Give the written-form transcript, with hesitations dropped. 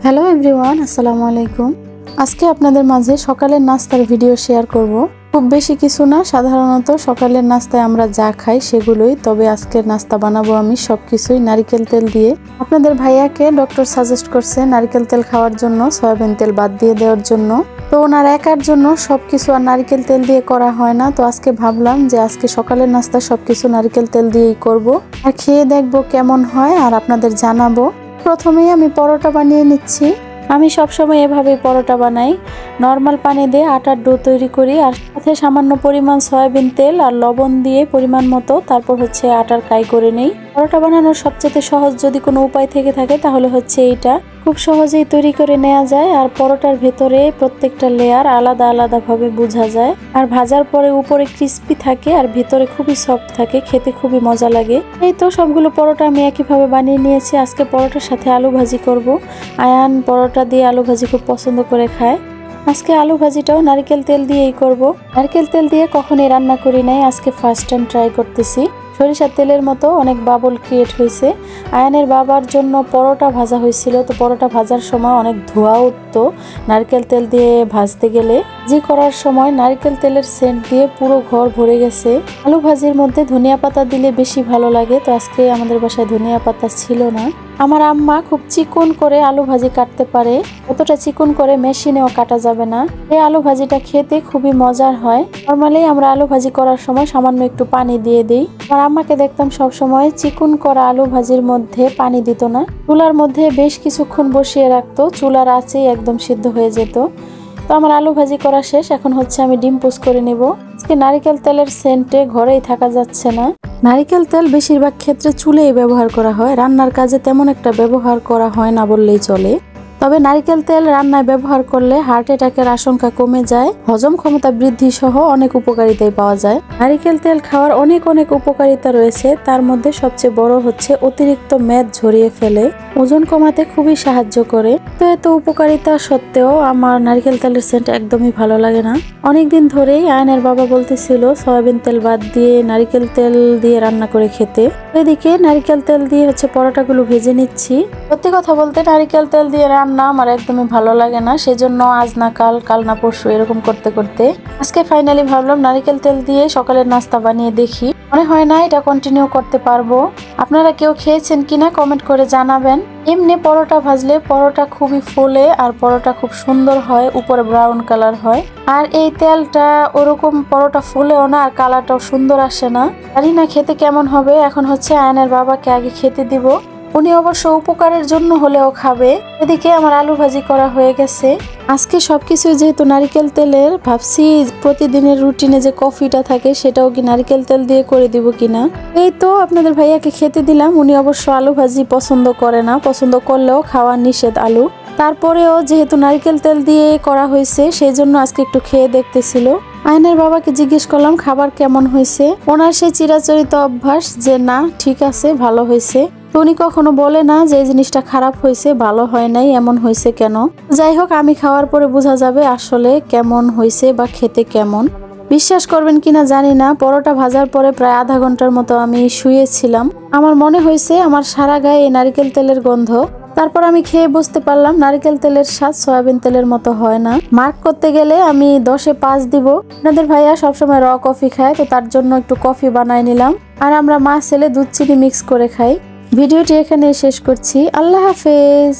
Hello everyone, আসসালামু আলাইকুম। আজকে আপনাদের মাঝে সকালের নাস্তার ভিডিও শেয়ার করব। খুব বেশি কিছু না, সাধারণত সকালের নাস্তায় আমরা যা খাই সেগুলোই। তবে আজকের নাস্তা বানাবো আমি সবকিছুই নারকেল তেল দিয়ে। আপনাদের ভাইয়াকে ডক্টর সাজেস্ট করছে নারকেল তেল খাওয়ার জন্য, সয়াবিন তেল বাদ দিয়ে দেওয়ার জন্য। তো ওনার একার জন্য সবকিছু আর নারকেল তেল দিয়ে করা হয় না। তো আজকে ভাবলাম যে আজকে সকালের নাস্তা সবকিছু নারকেল তেল দিয়েই করব, আর খেয়ে দেখবো কেমন হয় আর আপনাদের জানাবো। প্রথমেই আমি পরোটা বানিয়ে নিচ্ছি। আমি সবসময় এভাবেই পরোটা বানাই। নর্মাল পানি দিয়ে আটার ডো তৈরি করি, আর সাথে সামান্য পরিমাণ সয়াবিন তেল আর লবণ দিয়ে পরিমাণ মতো তারপর আটার কাই করে নেই। পরোটা বানানোর সবচেয়ে সহজ যদি কোনো উপায় থেকে থাকে তাহলে এইটা। খুব সহজেই তৈরি করে নেওয়া যায়, আর পরোটার ভেতরে প্রত্যেকটা লেয়ার আলাদা আলাদা ভাবে বোঝা যায়। আর ভাজার পরে উপরে ক্রিস্পি থাকে আর ভেতরে খুবই সফট থাকে, খেতে খুবই মজা লাগে। এই তো সবগুলো পরোটা আমি একইভাবে বানিয়ে নিয়েছি। আজকে পরোটার সাথে আলু ভাজি করব। আয়ান পরোটা দিয়ে আলু ভাজি খুব পছন্দ করে খায়। আজকে আলু ভাজিটাও নারকেল তেল দিয়েই করব। নারকেল তেল দিয়ে কখনোই রান্না করি নাই, আজকে ফার্স্ট টাইম ট্রাই করতেছি। সরিষার তেলের মতো অনেক বাবল ক্রিয়েট হয়েছে। আয়ানের বাবার জন্য পরোটা ভাজা হয়েছিল, তো পরোটা ভাজার সময় অনেক ধোঁয়া উঠতো নারকেল তেল দিয়ে ভাজতে গেলে। জি করার সময় নারকেল তেলের সেন্ট দিয়ে পুরো ঘর ভরে গেছে। আলু ভাজির মধ্যে ধনিয়া পাতা দিলে বেশি ভালো লাগে, তো আজকে আমাদের বাসায় ধনিয়া পাতা ছিল না। আমার আম্মা খুব চিকন করে আলু ভাজি কাটতে পারে, অতটা চিকন করে মেশিনেও কাটা যাবে না। এই আলু ভাজিটা খেতে খুবই মজার হয়। নরমালি আমরা আলু ভাজি করার সময় সামান্য একটু পানি দিয়ে দিই। আমার আম্মাকে দেখতাম সব সময় চিকন করা আলু ভাজির মধ্যে পানি দিত না, চুলার মধ্যে বেশ কিছুক্ষণ বসিয়ে রাখতো, চুলার আঁচেই একদম সিদ্ধ হয়ে যেত। তো আমার আলু ভাজি করা শেষ, এখন আমি ডিম পোস্ট করে নেব। আজকে নারকেল তেলের সেন্টে ঘরেই থাকা যাচ্ছে না। নারকেল তেল বেশিরভাগ ক্ষেত্রে চুলেই ব্যবহার করা হয়, রান্নার কাজে তেমন একটা ব্যবহার করা হয় না বললেই চলে। তবে নারকেল তেল রান্নায় ব্যবহার করলে হার্ট অ্যাটাকের আশঙ্কা কমে যায়, হজম ক্ষমতা বৃদ্ধি সহ অনেক উপকারিতাই পাওয়া যায়। নারকেল তেল খাওয়ার অনেক অনেক উপকারিতা রয়েছে, তার মধ্যে সবচেয়ে বড় অতিরিক্ত মেদ ঝরিয়ে ফেলে, ওজন কমাতে খুবই সাহায্য করে। তো এত উপকারিতা সত্ত্বেও আমার নারকেল তেলের সেন্ট একদমই ভালো লাগে না। অনেকদিন ধরেই আয়নের বাবা বলতেছিল সয়াবিন তেল বাদ দিয়ে নারকেল তেল দিয়ে রান্না করে খেতে। এদিকে নারকেল তেল দিয়ে পরোটাগুলো ভেজে নিচ্ছি। সত্যি কথা বলতে নারকেল তেল দিয়ে রান্না আমার একদমই ভালো লাগে না, সেজন্য আজ না কাল, কাল না পরশু এরকম করতে করতে আজকে ফাইনালি ভাবলাম নারকেল তেল দিয়ে সকালের নাস্তা বানিয়ে দেখি। মনে হয় না এটা কন্টিনিউ করতে পারবো। আপনারা কেউ খেয়েছেন কিনা কমেন্ট করে জানাবেন। এমনি পরোটা ভাজলে পরোটা খুবই ফুলে আর পরোটা খুব সুন্দর হয়, উপরে ব্রাউন কালার হয়। আর এই তেলটা ওরকম পরোটা ফুলেও না আর কালারটাও সুন্দর আসে না। জানি না খেতে কেমন হবে। এখন আয়নের বাবাকে আগে খেতে দিব, উনি অবশ্য উপকারের জন্য হলেও খাবে। এদিকে আমার আলু ভাজি করা হয়ে গেছে। আজকে সবকিছু যেহেতু নারকেল তেলের, ভাবছি প্রতিদিনের রুটিনে যে কফিটা থাকে সেটাও কি নারকেল তেল দিয়ে করে দিব কিনা। এই তো আপনাদের ভাইয়াকে খেতে দিলাম। উনি অবশ্য আলু ভাজি পছন্দ করে না, পছন্দ করলেও খাওয়া নিষেধ আলু। তারপরেও যেহেতু নারকেল তেল দিয়ে করা হয়েছে সেই জন্য আজকে একটু খেয়ে দেখতেছিল। আয়নের বাবাকে জিজ্ঞেস করলাম খাবার কেমন হয়েছে। ওনার সেই চিরাচরিত অভ্যাস যে না ঠিক আছে, ভালো হয়েছে। তো উনি কখনো বলে না যে এই জিনিসটা খারাপ হয়েছে, ভালো হয় নাই, এমন হয়েছে কেন। যাই হোক, আমি খাওয়ার পরে বোঝা যাবে আসলে কেমন হয়েছে বা খেতে কেমন। বিশ্বাস করবেন কিনা জানি না, পরোটা ভাজার পরে প্রায় আধা ঘন্টার মতো আমি শুয়েছিলাম। আমার মনে হয়েছে আমার সারা গায়ে এই নারকেল তেলের গন্ধ। তারপর আমি খেয়ে বুঝতে পারলাম নারকেল তেলের স্বাদ সয়াবিন তেলের মতো হয় না। মার্ক করতে গেলে আমি 10-এ 5 দিব। আপনাদের ভাইয়া সবসময় র কফি খায়, তো তার জন্য একটু কফি বানায় নিলাম। আর আমরা মা ছেলে দুধ চিনি মিক্স করে খাই। ভিডিওটি এখানে শেষ করছি। আল্লাহ হাফেজ।